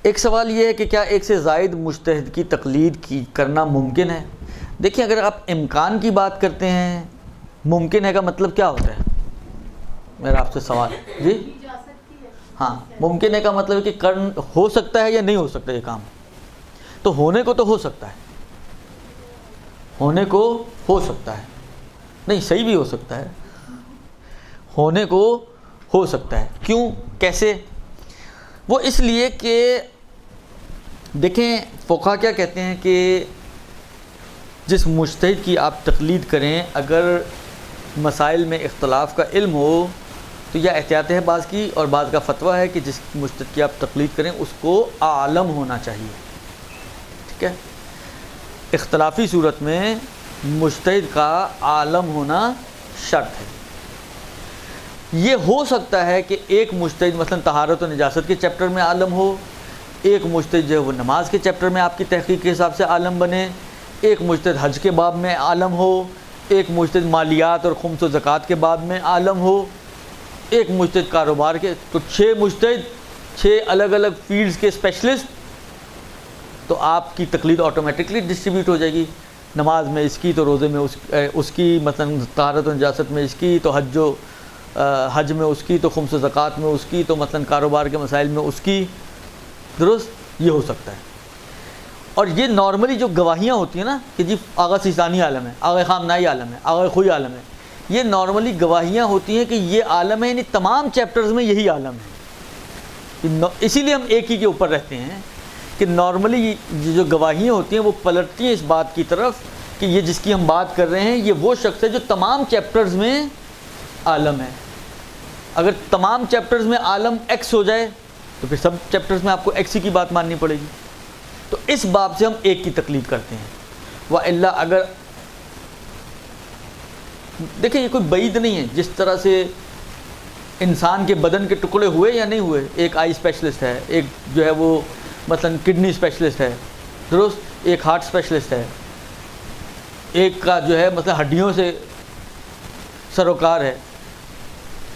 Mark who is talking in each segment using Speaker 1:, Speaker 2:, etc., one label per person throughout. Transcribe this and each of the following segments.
Speaker 1: ایک سوال یہ ہے کہ کیا ایک سے زائد مجتہد کی تقلید کرنا ممکن ہے؟ دیکھیں، اگر آپ امکان کی بات کرتے ہیں، ممکن ہے کا مطلب کیا ہوتا ہے؟ میرا آپ سے سوال ہے جی ہاں، ممکن ہے کا مطلب ہے کہ ہو سکتا ہے یا نہیں ہو سکتا یہ کام؟ تو ہونے کو تو ہو سکتا ہے، ہونے کو ہو سکتا ہے، نہیں صحیح بھی ہو سکتا ہے، ہونے کو ہو سکتا ہے۔ کیوں؟ کیسے؟ وہ اس لیے کہ دیکھیں فقہا کیا کہتے ہیں کہ جس مجتہد کی آپ تقلید کریں، اگر مسائل میں اختلاف کا علم ہو تو یہ احتیاط ہے بعض کی، اور بعض کا فتویٰ ہے کہ جس مجتہد کی آپ تقلید کریں اس کو عالم ہونا چاہیے، ٹھیک ہے؟ اختلافی صورت میں مجتہد کا عالم ہونا شرط ہے۔ یہ ہو سکتا ہے کہ ایک مجتہد مثلا طہارت و نجاست کے چیپٹر میں عالم ہو، ایک مجتہد جو ہے وہ نماز کے چیپٹر میں آپ کی تحقیق کے حساب سے عالم بنے، ایک مجتہد حج کے باب میں عالم ہو، ایک مجتہد مالیات اور خمس و زکوٰۃ کے باب میں عالم ہو، ایک مجتہد کاروبار کے، تو 6 مجتہد 6 الگ الگ فیلڈز کے اسپیشلسٹ، تو آپ کی تقلید آٹومیٹکلی ڈسٹریبیوٹ ہو جائے گی۔ نماز میں اس کی تو روزے میں اس کی، مثلا طہارت و نجاست میں اس کی تو حج میں اس کی تو خمس و زکوٰۃ میں اس کی تو مثلا کاروبار کے مسائل میں اس کی، درست؟ یہ ہو سکتا ہے۔ اور یہ نارملی جو گواہیاں ہوتی ہیں نا کہ جی آغا سیستانی عالم ہے، آغا خامنائی عالم ہے، آغا خوئی عالم ہے، یہ نارملی گواہیاں ہوتی ہیں کہ یہ عالم ہے، یعنی تمام چیپٹرز میں یہی عالم ہے۔ اسی لیے ہم ایک ہی کے اوپر رہتے ہیں کہ نارملی جو گواہیاں ہوتی ہیں وہ پلٹتی ہیں اس بات کی طرف کہ یہ جس کی ہم بات کر رہے ہیں یہ وہ شخص ہے جو تمام چیپٹرز میں عالم ہے۔ اگر تمام چیپٹرز میں عالم ایکس ہو جائے تو پھر سب چیپٹرز میں آپ کو ایکس ہی کی بات ماننی پڑے گی، تو اس باب سے ہم ایک کی تقلید کرتے ہیں۔ وَإِلَّا اگر دیکھیں یہ کوئی بعید نہیں ہے، جس طرح سے انسان کے بدن کے ٹکڑے ہوئے یا نہیں ہوئے، ایک آئی اسپیشلسٹ ہے، ایک جو ہے وہ مثلا کڈنی اسپیشلسٹ ہے، درست؟ ایک ہارٹ اسپیشلسٹ ہے، ایک کا جو ہے مثلا ہڈیوں سے سروکار ہے،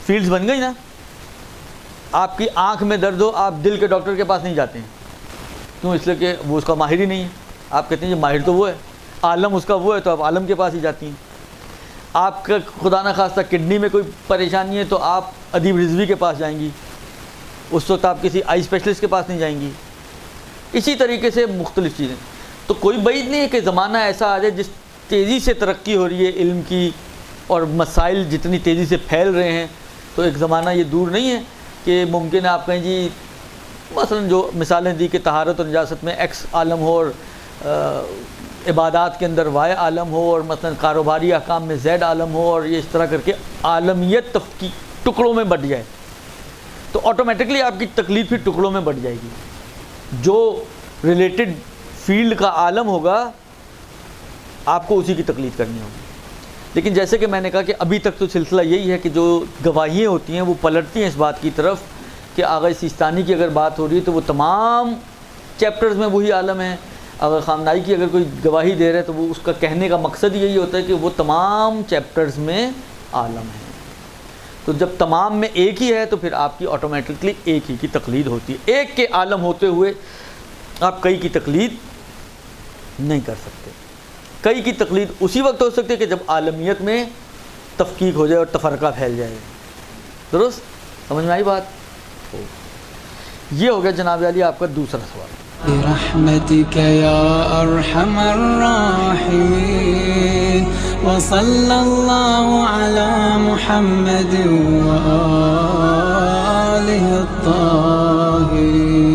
Speaker 1: فیلڈز بن گئی نا۔ آپ کی آنکھ میں درد ہو، آپ دل کے ڈاکٹر کے پاس نہیں جاتے ہیں، کیوں؟ اس لیے کہ وہ اس کا ماہر ہی نہیں ہے۔ آپ کہتے ہیں یہ ماہر تو وہ ہے، عالم اس کا وہ ہے، تو آپ عالم کے پاس ہی جاتی ہیں۔ آپ کا خدا نہ خواستہ کڈنی میں کوئی پریشانی ہے تو آپ ادیب رضوی کے پاس جائیں گی، اس وقت آپ کسی آئی اسپیشلسٹ کے پاس نہیں جائیں گی۔ اسی طریقے سے مختلف چیزیں، تو کوئی بعید نہیں ہے کہ زمانہ ایسا آ جائے جس تیزی سے ترقی ہو رہی ہے علم کی اور مسائل جتنی تیزی سے پھیل رہے ہیں، تو ایک زمانہ یہ دور نہیں ہے کہ ممکن ہے آپ کہیں جی مثلا جو مثالیں دی کہ طہارت و نجاست میں ایکس عالم ہو اور عبادات کے اندر وائی عالم ہو اور مثلا کاروباری احکام میں زیڈ عالم ہو، اور یہ اس طرح کر کے عالمیت ٹکڑوں میں بٹ جائے، تو آٹومیٹکلی آپ کی تقلید پھر ٹکڑوں میں بٹ جائے گی۔ جو ریلیٹڈ فیلڈ کا عالم ہوگا آپ کو اسی کی تقلید کرنی ہوگی۔ لیکن جیسے کہ میں نے کہا کہ ابھی تک تو سلسلہ یہی ہے کہ جو گواہیاں ہوتی ہیں وہ پلٹتی ہیں اس بات کی طرف کہ آغا سیستانی کی اگر بات ہو رہی ہے تو وہ تمام چیپٹرز میں وہی عالم ہے، آغا خامنائی کی اگر کوئی گواہی دے رہا ہے تو وہ اس کا کہنے کا مقصد یہی ہوتا ہے کہ وہ تمام چیپٹرز میں عالم ہے۔ تو جب تمام میں ایک ہی ہے تو پھر آپ کی آٹومیٹکلی ایک ہی کی تقلید ہوتی ہے۔ ایک کے عالم ہوتے ہوئے آپ کئی کی تقلید نہیں کر سکتے۔ کئی کی تقلید اسی وقت ہو سکتی ہے کہ جب عالمیت میں تفکیک ہو جائے اور تفرقہ پھیل جائے، درست؟ سمجھ میں آئی بات؟ یہ ہو گیا جناب علی آپ کا دوسرا سوال۔
Speaker 2: برحمتك يا أرحم الراحمين وصلى الله على محمد وآله الطاهرين۔